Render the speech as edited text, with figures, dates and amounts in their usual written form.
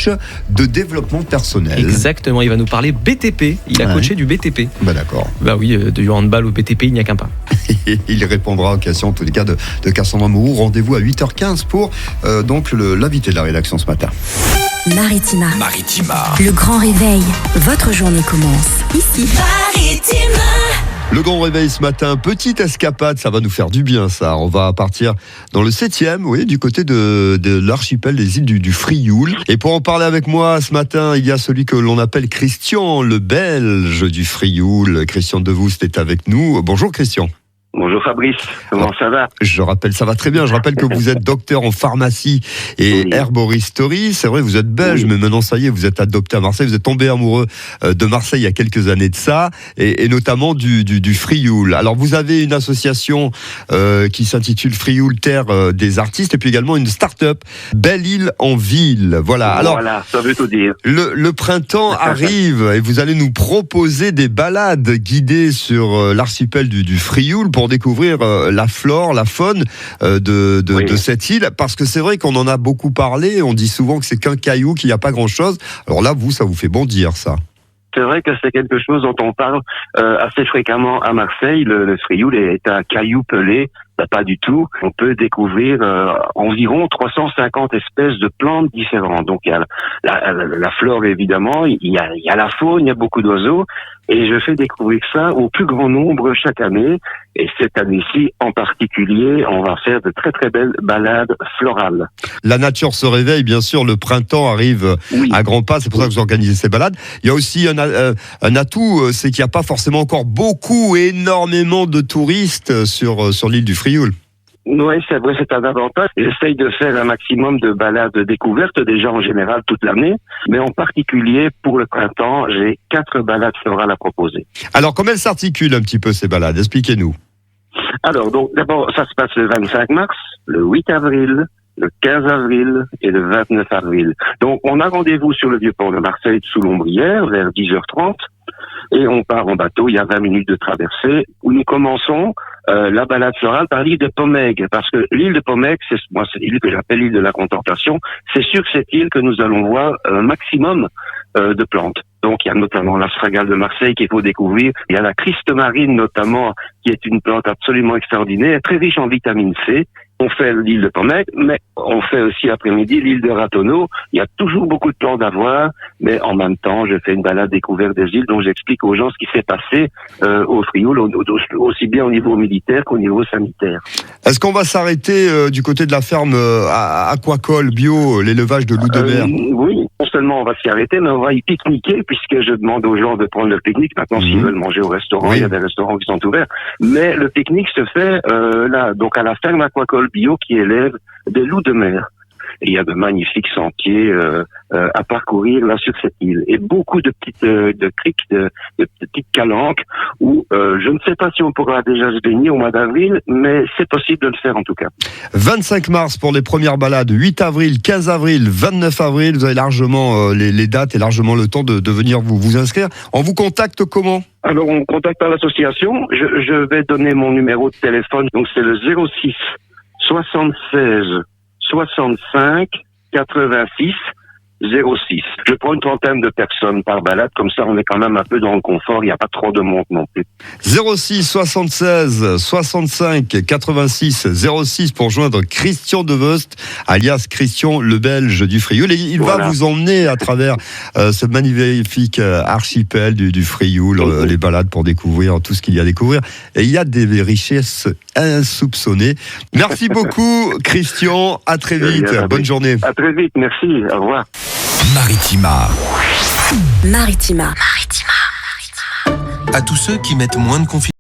coach de développement personnel. Exactement, il va nous parler BTP. Il a coaché du BTP. Bah d'accord. Bah oui, du handball au BTP, il n'y a qu'un pas. Il répondra aux questions, en tous les cas, de Cassandra Mourou. Rendez-vous à 8h15 pour donc l'invité de la rédaction ce matin. Maritima. Le grand réveil. Votre journée commence ici. Maritima. Le grand réveil ce matin, petite escapade, ça va nous faire du bien ça. On va partir dans le 7e, oui, du côté de l'archipel des îles du Frioul. Et pour en parler avec moi ce matin, il y a celui que l'on appelle Christian, le Belge du Frioul. Christian Devoust est avec nous. Bonjour Christian. Bonjour Fabrice, comment ça va ? Je rappelle, ça va très bien. Je rappelle que vous êtes docteur en pharmacie et herboristerie. C'est vrai, vous êtes belge, mais maintenant ça y est, vous êtes adopté à Marseille. Vous êtes tombé amoureux de Marseille il y a quelques années de ça, et notamment du Frioul. Alors vous avez une association qui s'intitule Frioul Terre des artistes, et puis également une start-up, Belle Île en Ville. Voilà. Alors, voilà, ça veut tout dire. Le printemps arrive et vous allez nous proposer des balades guidées sur l'archipel du Frioul pour découvrir la flore, la faune de cette île, parce que c'est vrai qu'on en a beaucoup parlé, on dit souvent que c'est qu'un caillou, qu'il n'y a pas grand-chose. Alors là, ça vous fait bondir, ça. C'est vrai que c'est quelque chose dont on parle assez fréquemment à Marseille. Le Frioul est un caillou pelé. Pas du tout. On peut découvrir environ 350 espèces de plantes différentes. Donc il y a la flore évidemment, il y a la faune, il y a beaucoup d'oiseaux, et je fais découvrir ça au plus grand nombre chaque année. Et cette année-ci en particulier, on va faire de très très belles balades florales. La nature se réveille, bien sûr, le printemps arrive à grands pas, c'est pour ça que vous organisez ces balades. Il y a aussi un atout, c'est qu'il n'y a pas forcément encore énormément de touristes sur l'île du Frioul. Oui, c'est vrai, c'est un avantage. J'essaye de faire un maximum de balades découvertes, déjà en général toute l'année, mais en particulier pour le printemps, j'ai 4 balades florales à proposer. Alors, comment elles s'articulent un petit peu ces balades ? Expliquez-nous. Alors, donc d'abord, ça se passe le 25 mars, le 8 avril, le 15 avril et le 29 avril. Donc, on a rendez-vous sur le Vieux-Port de Marseille sous l'Ombrière vers 10h30 et on part en bateau, il y a 20 minutes de traversée où nous commençons la balade florale par l'île de Pomègue, parce que l'île de Pomègue, c'est l'île que j'appelle l'île de la contemplation. C'est sur cette île que nous allons voir un maximum de plantes. Donc il y a notamment la stragale de Marseille qu'il faut découvrir. Il y a la Christe marine notamment, qui est une plante absolument extraordinaire, très riche en vitamine C. On fait l'île de Pomègue, mais on fait aussi après-midi l'île de Ratonneau. Il y a toujours beaucoup de plantes à voir, mais en même temps, je fais une balade découverte des îles dont j'explique aux gens ce qui s'est passé au Frioul, aussi bien au niveau militaire qu'au niveau sanitaire. Est-ce qu'on va s'arrêter du côté de la ferme aquacole bio, l'élevage de loups de mer ? Oui, non seulement on va s'y arrêter, mais on va y pique-niquer, puisque je demande aux gens de prendre le pique-nique. Maintenant, s'ils veulent manger au restaurant, il y a des restaurants qui sont ouverts. Mais le pique-nique se fait là, donc à la ferme aquacole bio qui élève des loups de mer. Et il y a de magnifiques sentiers à parcourir là sur cette île. Et beaucoup de petites criques, de petites calanques où je ne sais pas si on pourra déjà se baigner au mois d'avril, mais c'est possible de le faire en tout cas. 25 mars pour les premières balades, 8 avril, 15 avril, 29 avril, vous avez largement les dates et largement le temps de venir vous inscrire. On vous contacte comment ? Alors on contacte par l'association, je vais donner mon numéro de téléphone, donc c'est le 06 76 65 86 06. Je prends une trentaine de personnes par balade, comme ça on est quand même un peu dans le confort, il n'y a pas trop de monde non plus. 06 76 65 86 06 pour joindre Christian Devoust, alias Christian le Belge du Frioul. Et il va vous emmener à travers ce magnifique archipel du Frioul, les balades pour découvrir tout ce qu'il y a à découvrir. Et il y a des richesses insoupçonnées. Merci beaucoup Christian, à très vite, bonne journée. À très vite, merci, au revoir. Maritima. À tous ceux qui mettent moins de confiance